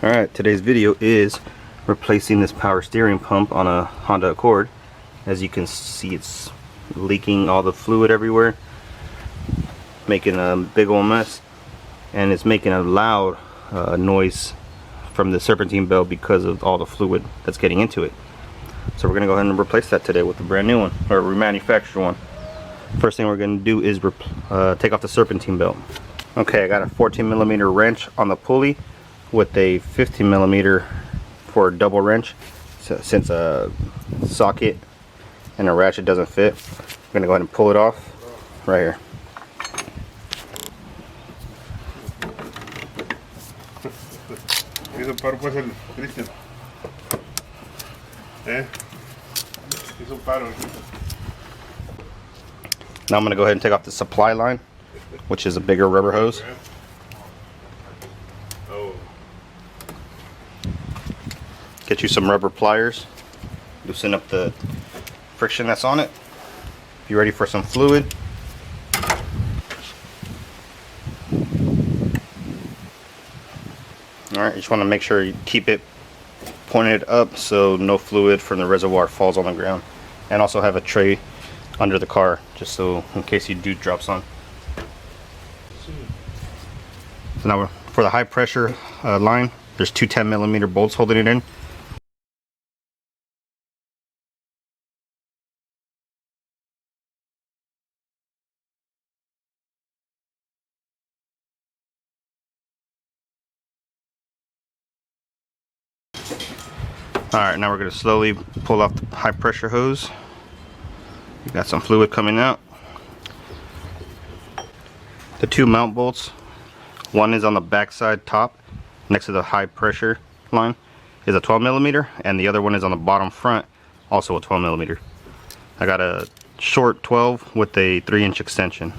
Alright, today's video is replacing this power steering pump on a Honda Accord. As you can see, it's leaking all the fluid everywhere, making a big old mess, and it's making a loud noise from the serpentine belt because of all the fluid that's getting into it. So we're going to go ahead and replace that today with a brand new one, or a remanufactured one. First thing we're going to do is take off the serpentine belt. Okay, I got a 14mm wrench on the pulley with a 15mm for a double wrench. So since a socket and a ratchet doesn't fit, I'm gonna go ahead and pull it off right here. Now I'm gonna go ahead and take off the supply line, which is a bigger rubber hose. Get you some rubber pliers, loosen up the friction that's on it. Be ready for some fluid. Alright, you just want to make sure you keep it pointed up so no fluid from the reservoir falls on the ground. And also have a tray under the car just so in case you do drop some. So now for the high pressure line, there's two 10mm bolts holding it in. Alright, now we're going to slowly pull off the high pressure hose. You got some fluid coming out. The two mount bolts, one is on the back side top next to the high pressure line, is a 12mm, and the other one is on the bottom front, also a 12mm. I got a short 12 with a 3-inch extension.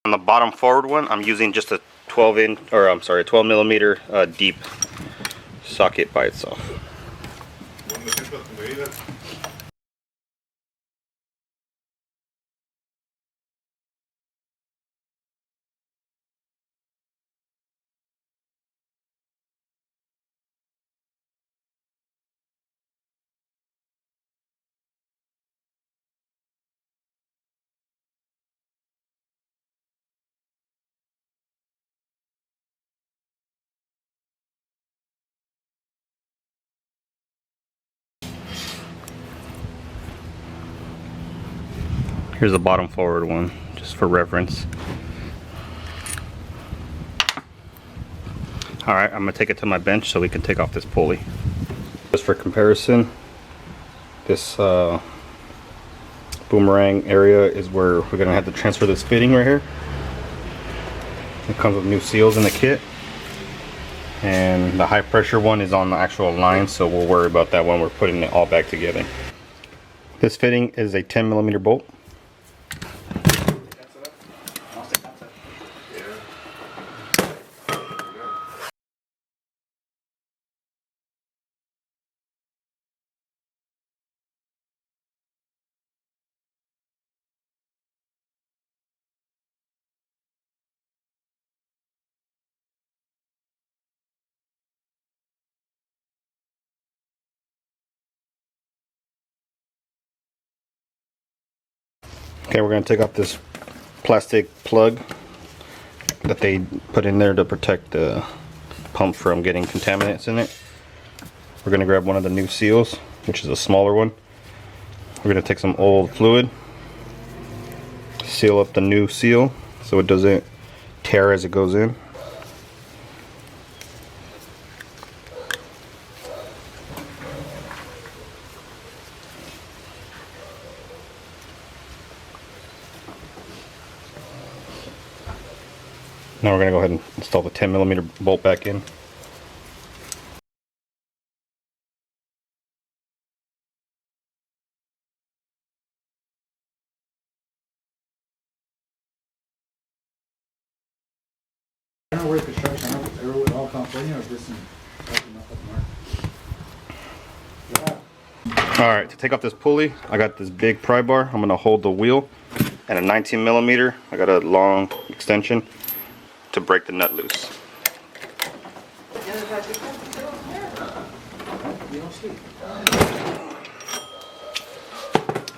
On the bottom forward one, I'm using just a 12mm deep socket by itself. Here's the bottom forward one, just for reference. Alright, I'm going to take it to my bench so we can take off this pulley. Just for comparison, this boomerang area is where we're going to have to transfer this fitting right here. It comes with new seals in the kit. And the high pressure one is on the actual line, so we'll worry about that when we're putting it all back together. This fitting is a 10mm bolt. Okay, we're going to take off this plastic plug that they put in there to protect the pump from getting contaminants in it. We're going to grab one of the new seals, which is a smaller one. We're going to take some old fluid, seal up the new seal so it doesn't tear as it goes in. Now we're going to go ahead and install the 10mm bolt back in. I don't know where construction, I don't know if it's all California or just in up north. Yeah. Alright, to take off this pulley, I got this big pry bar. I'm going to hold the wheel and a 19 millimeter. I got a long extension to break the nut loose.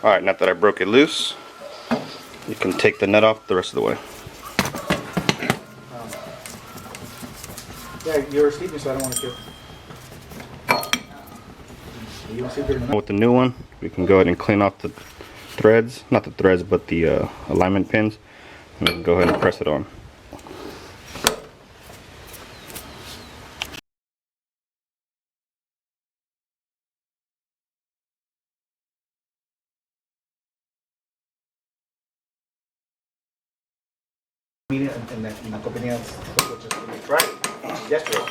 Alright, now that I broke it loose, you can take the nut off the rest of the way. Yeah, you were sleeping, so I don't want to kill. With the new one, we can go ahead and clean off the threads, not the threads, but the alignment pins, and we can go ahead and press it on. En la compañía yesterday.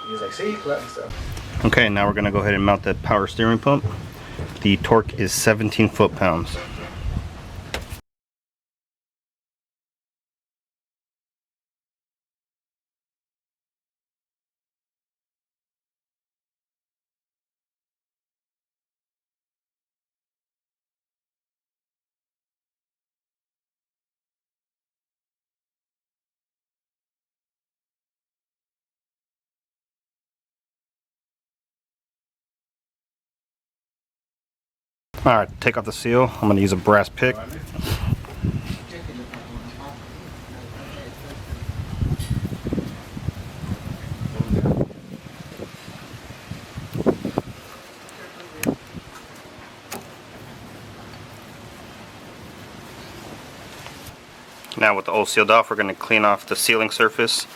He was like, see, so. Okay, now we're going to go ahead and mount the power steering pump. The torque is 17 foot-pounds. Alright, take off the seal. I'm going to use a brass pick. Now with the oil sealed off, we're going to clean off the sealing surface.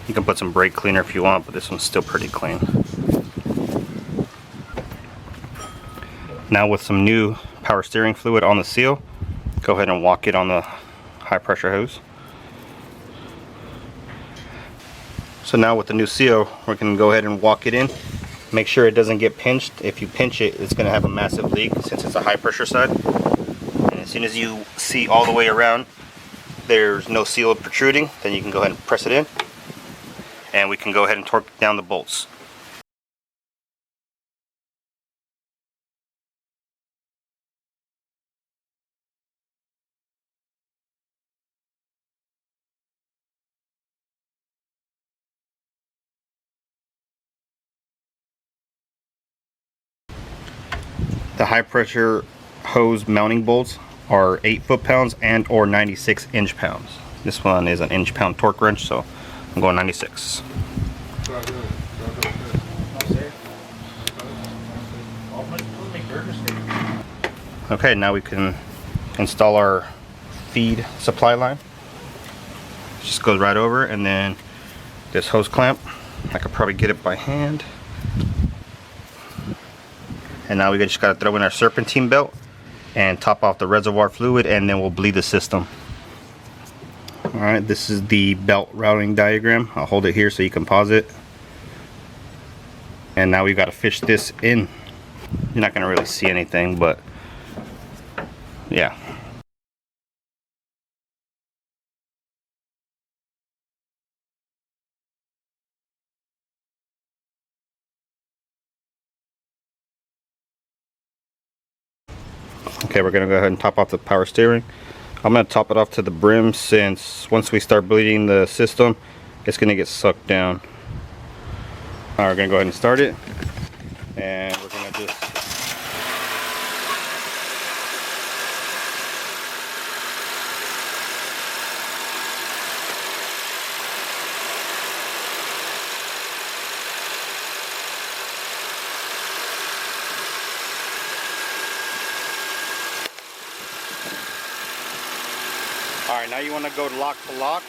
You can put some brake cleaner if you want, but this one's still pretty clean. Now with some new power steering fluid on the seal, go ahead and walk it on the high pressure hose. So now with the new seal, we're going to go ahead and walk it in. Make sure it doesn't get pinched. If you pinch it, it's going to have a massive leak since it's a high pressure side. And as soon as you see all the way around there's no seal protruding, then you can go ahead and press it in. And we can go ahead and torque down the bolts. The high pressure hose mounting bolts are 8 foot-pounds and or 96 inch-pounds. This one is an inch-pound torque wrench, so I'm going 96. Okay, now we can install our feed supply line. Just goes right over, and then this hose clamp, I could probably get it by hand. And now we just got to throw in our serpentine belt and top off the reservoir fluid, and then we'll bleed the system. Alright, this is the belt routing diagram. I'll hold it here so you can pause it. And now we've got to fish this in. You're not going to really see anything, but yeah. Okay, we're going to go ahead and top off the power steering. I'm going to top it off to the brim, since once we start bleeding the system, it's going to get sucked down. Alright, we're going to go ahead and start it. And we're going to just... Alright, now you want to go lock to lock.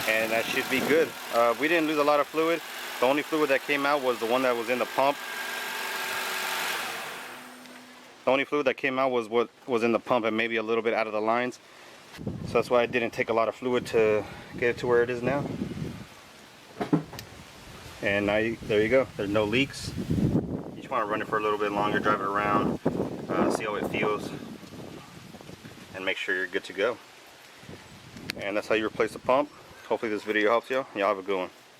And that should be good. We didn't lose a lot of fluid. The only fluid that came out was the one that was in the pump. The only fluid that came out was what was in the pump, and maybe a little bit out of the lines. So that's why I didn't take a lot of fluid to get it to where it is now. And now there you go. There's no leaks. You just want to run it for a little bit longer, drive it around, see how it feels, and make sure you're good to go. And that's how you replace the pump. Hopefully this video helps you. Y'all have a good one.